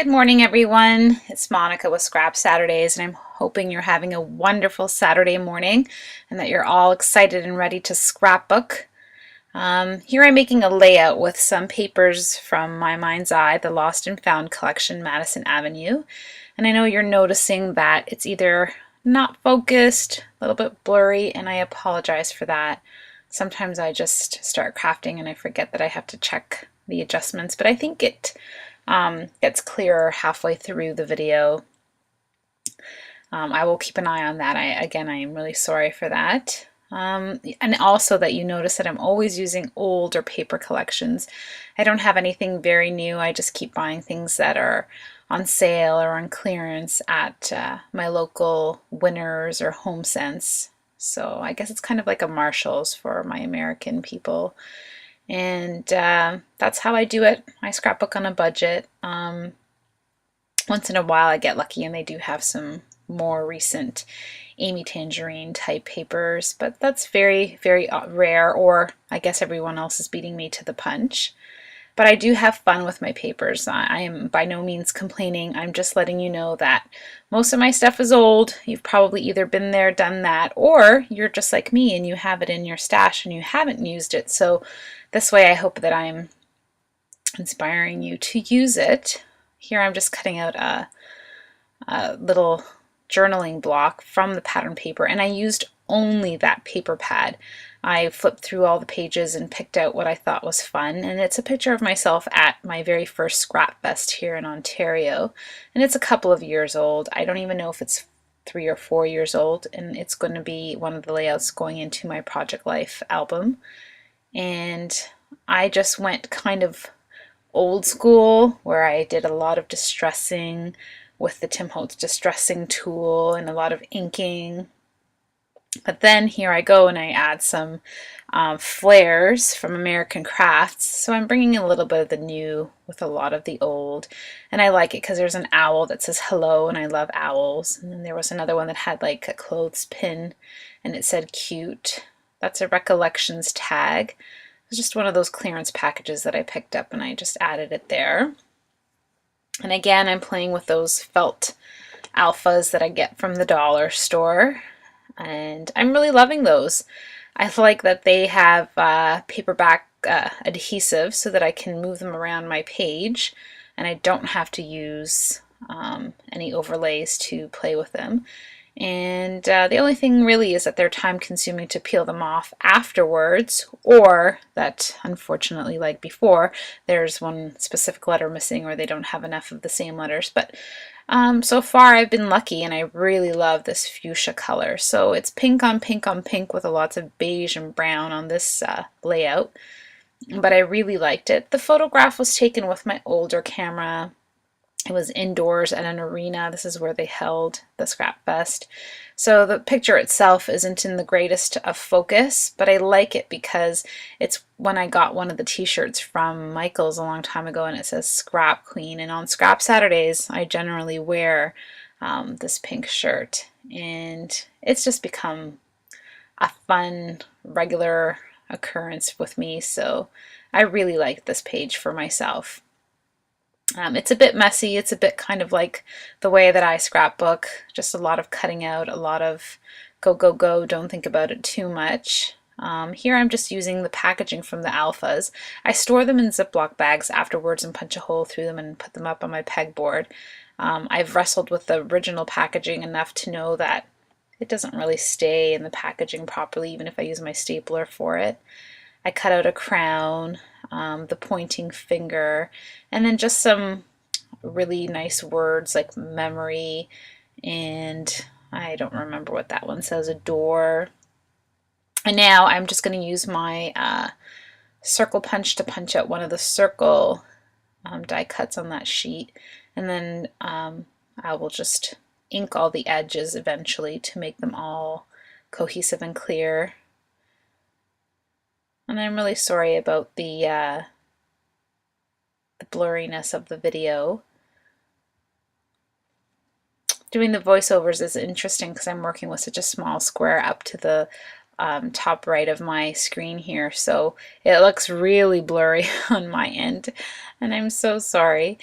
Good morning, everyone. It's Monica with Scrap Saturdays, and I'm hoping you're having a wonderful Saturday morning and that you're all excited and ready to scrapbook. Here I'm making a layout with some papers from my mind's eye, the Lost and Found collection, Madison Avenue. And I know you're noticing that it's either not focused, a little bit blurry, and I apologize for that. Sometimes I just start crafting and I forget that I have to check the adjustments, but I think it gets clearer halfway through the video. I will keep an eye on that. I am really sorry for that. And also that you notice that I'm always using older paper collections. I don't have anything very new. I just keep buying things that are on sale or on clearance at my local Winners or HomeSense. So I guess it's kind of like a Marshall's for my American people. And that's how I do it. I scrapbook on a budget. Once in a while I get lucky and they do have some more recent Amy Tangerine type papers, but that's very, very rare, or I guess everyone else is beating me to the punch. But I do have fun with my papers. I am by no means complaining. I'm just letting you know that most of my stuff is old. You've probably either been there, done that, or you're just like me and you have it in your stash and you haven't used it. So this way I hope that I'm inspiring you to use it. Here I'm just cutting out a little journaling block from the pattern paper, and I used only that paper pad. I flipped through all the pages and picked out what I thought was fun, and it's a picture of myself at my very first Scrap Fest here in Ontario, and it's a couple of years old. I don't even know if it's 3 or 4 years old, and it's going to be one of the layouts going into my Project Life album. And I just went kind of old school, where I did a lot of distressing with the Tim Holtz distressing tool and a lot of inking. But then here I go and I add some flares from American Crafts. So I'm bringing a little bit of the new with a lot of the old. And I like it because there's an owl that says hello, and I love owls. And then there was another one that had like a clothespin and it said cute. That's a Recollections tag. It was just one of those clearance packages that I picked up and I just added it there. And again, I'm playing with those felt alphas that I get from the dollar store, and I'm really loving those. I like that they have paperback adhesive so that I can move them around my page and I don't have to use any overlays to play with them. And the only thing really is that they're time consuming to peel them off afterwards, or that unfortunately, like before, there's one specific letter missing or they don't have enough of the same letters. But so far I've been lucky, and I really love this fuchsia color. So it's pink on pink on pink with lots of beige and brown on this layout, but I really liked it. The photograph was taken with my older camera. It was indoors at an arena. This is where they held the Scrap Fest. So the picture itself isn't in the greatest of focus, but I like it because it's when I got one of the t-shirts from Michael's a long time ago, and it says Scrap Queen. And on Scrap Saturdays, I generally wear this pink shirt. And it's just become a fun, regular occurrence with me. So I really like this page for myself. It's a bit messy. It's a bit kind of like the way that I scrapbook, just a lot of cutting out, a lot of go, go, go, don't think about it too much. Here I'm just using the packaging from the alphas. I store them in Ziploc bags afterwards and punch a hole through them and put them up on my pegboard. I've wrestled with the original packaging enough to know that it doesn't really stay in the packaging properly, even if I use my stapler for it. I cut out a crown, the pointing finger, and then just some really nice words like memory, and I don't remember what that one says, adore. And now I'm just going to use my circle punch to punch out one of the circle die cuts on that sheet, and then I will just ink all the edges eventually to make them all cohesive and clear. And I'm really sorry about the blurriness of the video. Doing the voiceovers is interesting because I'm working with such a small square up to the top right of my screen here, so it looks really blurry on my end, and I'm so sorry.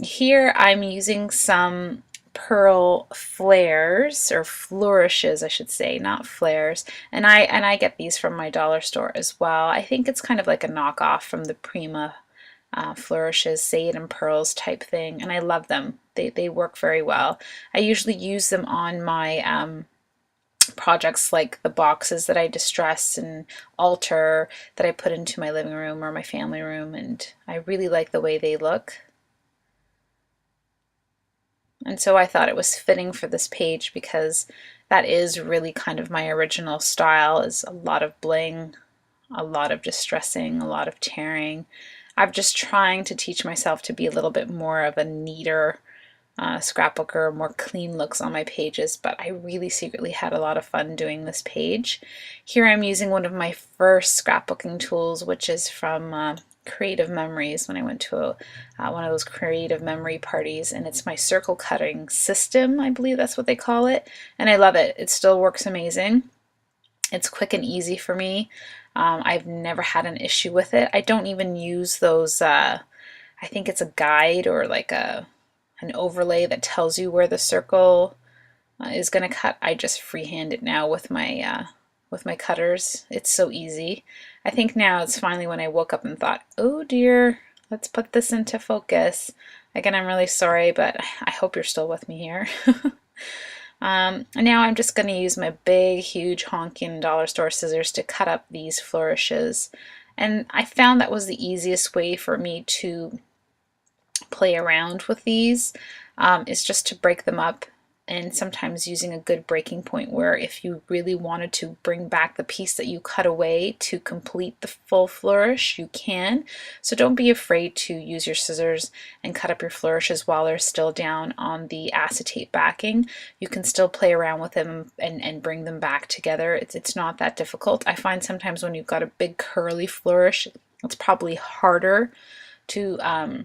Here I'm using some pearl flares, or flourishes I should say, not flares, and I get these from my dollar store as well. I think it's kind of like a knockoff from the Prima flourishes, Sade and Pearls type thing, and I love them. They work very well. I usually use them on my projects like the boxes that I distress and alter that I put into my living room or my family room, and I really like the way they look. And so I thought it was fitting for this page because that is really kind of my original style, is a lot of bling, a lot of distressing, a lot of tearing. I'm just trying to teach myself to be a little bit more of a neater scrapbooker, more clean looks on my pages, but I really secretly had a lot of fun doing this page. Here I'm using one of my first scrapbooking tools, which is from Creative Memories, when I went to one of those creative memory parties, and it's my circle cutting system, I believe that's what they call it, and I love it. It still works amazing. It's quick and easy for me. I've never had an issue with it. I don't even use those, I think it's a guide or like an overlay that tells you where the circle is going to cut. I just freehand it now with my cutters. It's so easy. I think now it's finally when I woke up and thought, oh dear, let's put this into focus. Again, I'm really sorry, but I hope you're still with me here. And now I'm just going to use my big, huge, honking dollar store scissors to cut up these flourishes. And I found that was the easiest way for me to play around with these, is just to break them up, and sometimes using a good breaking point where if you really wanted to bring back the piece that you cut away to complete the full flourish, you can. So don't be afraid to use your scissors and cut up your flourishes while they're still down on the acetate backing. You can still play around with them and bring them back together. It's not that difficult. I find sometimes when you've got a big curly flourish, it's probably harder to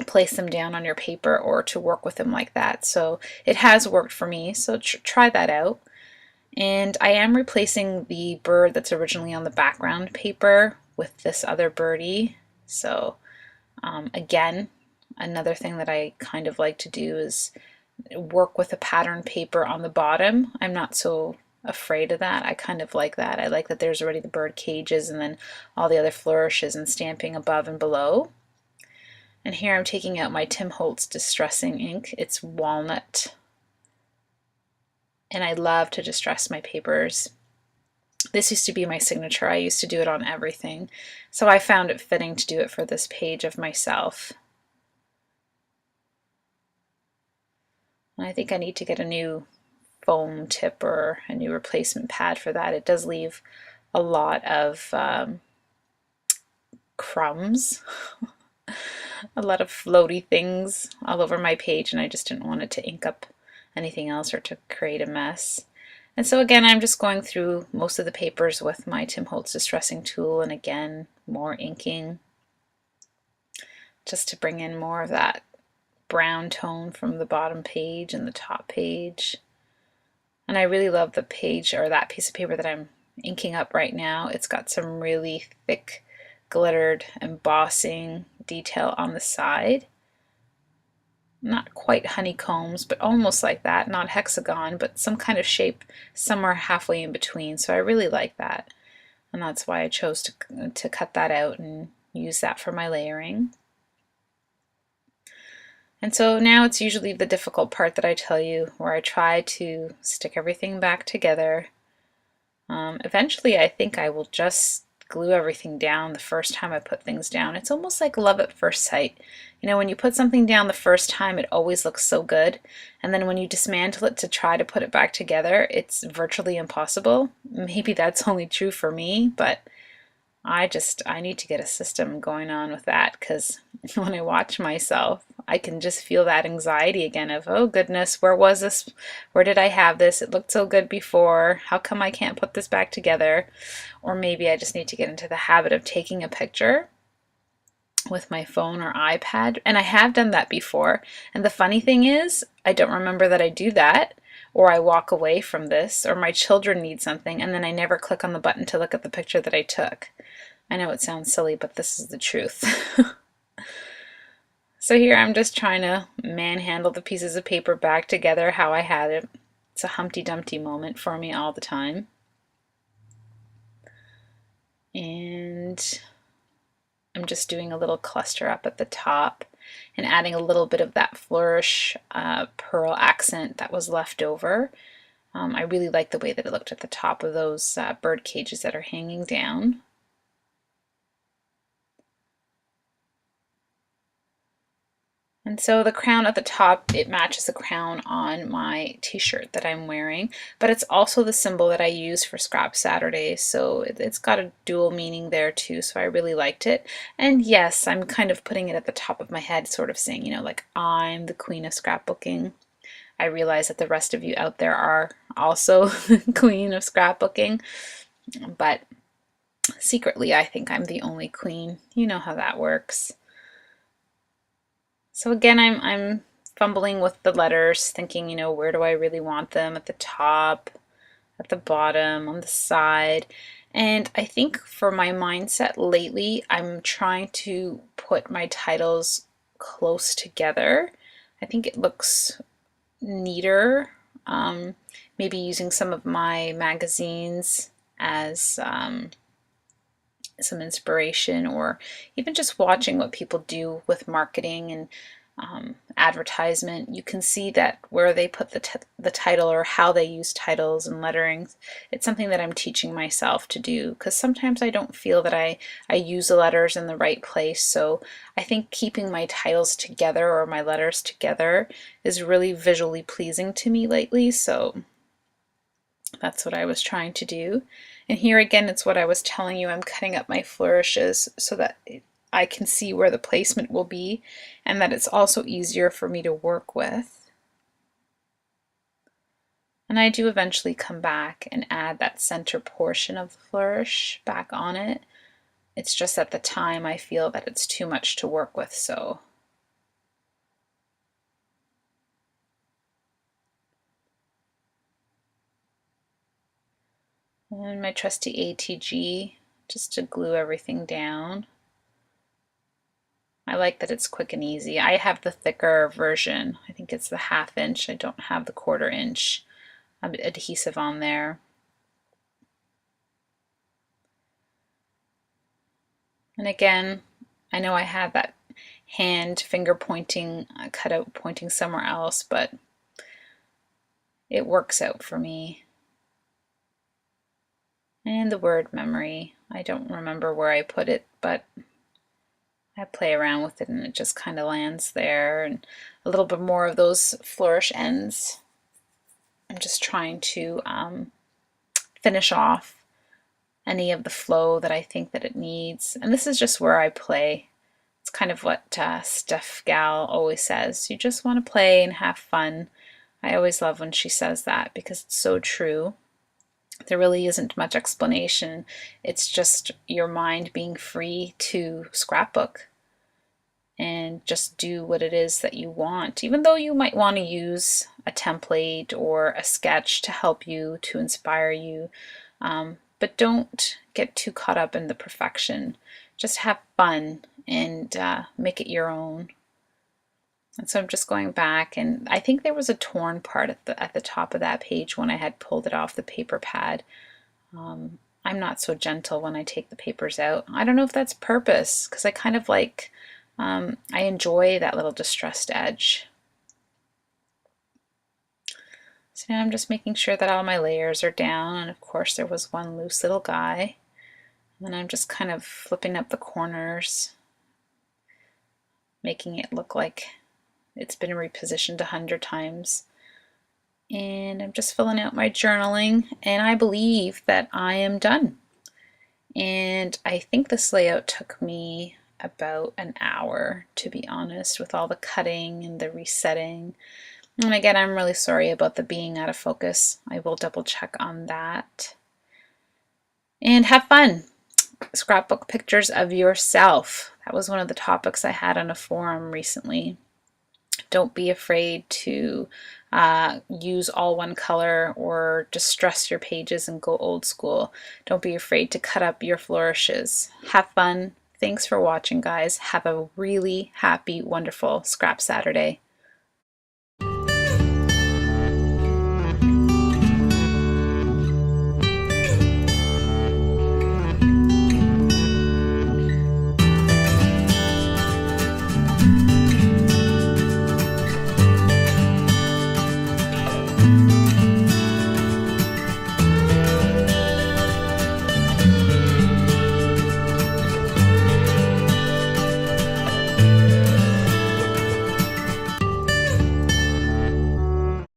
place them down on your paper or to work with them like that. So it has worked for me, so try that out. And I am replacing the bird that's originally on the background paper with this other birdie. So again, another thing that I kind of like to do is work with a pattern paper on the bottom. I'm not so afraid of that. I kind of like that. I like that there's already the bird cages and then all the other flourishes and stamping above and below. And here I'm taking out my Tim Holtz Distressing ink. It's walnut. And I love to distress my papers. This used to be my signature. I used to do it on everything. So I found it fitting to do it for this page of myself. And I think I need to get a new foam tip or a new replacement pad for that. It does leave a lot of crumbs. A lot of floaty things all over my page, and I just didn't want it to ink up anything else or to create a mess. And so again, I'm just going through most of the papers with my Tim Holtz Distressing tool, and again, more inking just to bring in more of that brown tone from the bottom page and the top page. And I really love the page, or that piece of paper that I'm inking up right now. It's got some really thick glittered embossing detail on the side. Not quite honeycombs, but almost like that. Not hexagon, but some kind of shape somewhere halfway in between. So I really like that. And that's why I chose to cut that out and use that for my layering. And so now it's usually the difficult part that I tell you, where I try to stick everything back together. Eventually I think I will just glue everything down the first time I put things down. It's almost like love at first sight. You know, when you put something down the first time, it always looks so good. And then when you dismantle it to try to put it back together, it's virtually impossible. Maybe that's only true for me, but I need to get a system going on with that, because when I watch myself, I can just feel that anxiety again of, oh goodness, where was this? Where did I have this? It looked so good before. How come I can't put this back together? Or maybe I just need to get into the habit of taking a picture with my phone or iPad. And I have done that before. And the funny thing is, I don't remember that I do that. or I walk away from this, or my children need something, and then I never click on the button to look at the picture that I took. I know it sounds silly, but this is the truth. So here I'm just trying to manhandle the pieces of paper back together how I had it. It's a Humpty Dumpty moment for me all the time. And I'm just doing a little cluster up at the top and adding a little bit of that flourish pearl accent that was left over. I really like the way that it looked at the top of those bird cages that are hanging down. And so the crown at the top, it matches the crown on my t-shirt that I'm wearing, but it's also the symbol that I use for Scrap Saturday, so it's got a dual meaning there too, so I really liked it. And yes, I'm kind of putting it at the top of my head, sort of saying, you know, like, I'm the queen of scrapbooking. I realize that the rest of you out there are also the queen of scrapbooking, but secretly I think I'm the only queen. You know how that works. So again, I'm fumbling with the letters, thinking, you know, where do I really want them? At the top, at the bottom, on the side. And I think for my mindset lately, I'm trying to put my titles close together. I think it looks neater. Maybe using some of my magazines as some inspiration, or even just watching what people do with marketing and advertisement. You can see that where they put the title, or how they use titles and letterings, it's something that I'm teaching myself to do, because sometimes I don't feel that I use the letters in the right place. So I think keeping my titles together, or my letters together, is really visually pleasing to me lately. So that's what I was trying to do. And here again, it's what I was telling you. I'm cutting up my flourishes so that I can see where the placement will be, and that it's also easier for me to work with. And I do eventually come back and add that center portion of the flourish back on it. It's just at the time I feel that it's too much to work with, so and my trusty ATG just to glue everything down. I like that it's quick and easy. I have the thicker version. I think it's the 1/2 inch. I don't have the 1/4 inch adhesive on there. And again, I know I had that hand finger pointing cut out pointing somewhere else, but it works out for me. And the word memory, I don't remember where I put it, but I play around with it and it just kind of lands there. And a little bit more of those flourish ends. I'm just trying to finish off any of the flow that I think that it needs. And this is just where I play. It's kind of what Steph Gal always says. You just want to play and have fun. I always love when she says that, because it's so true. There really isn't much explanation. It's just your mind being free to scrapbook and just do what it is that you want, even though you might want to use a template or a sketch to help you, to inspire you. But don't get too caught up in the perfection. Just have fun and make it your own. And so I'm just going back, and I think there was a torn part at the top of that page when I had pulled it off the paper pad. I'm not so gentle when I take the papers out. I don't know if that's purpose, because I kind of like, I enjoy that little distressed edge. So now I'm just making sure that all my layers are down, and of course there was one loose little guy. And then I'm just kind of flipping up the corners, making it look like it's been repositioned 100 times. And I'm just filling out my journaling, and I believe that I am done. And I think this layout took me about an hour, to be honest, with all the cutting and the resetting. And again, I'm really sorry about the being out of focus. I will double check on that. And have fun. Scrapbook pictures of yourself. That was one of the topics I had on a forum recently. Don't be afraid to use all one color or distress your pages and go old school. Don't be afraid to cut up your flourishes. Have fun. Thanks for watching, guys. Have a really happy, wonderful Scrap Saturday.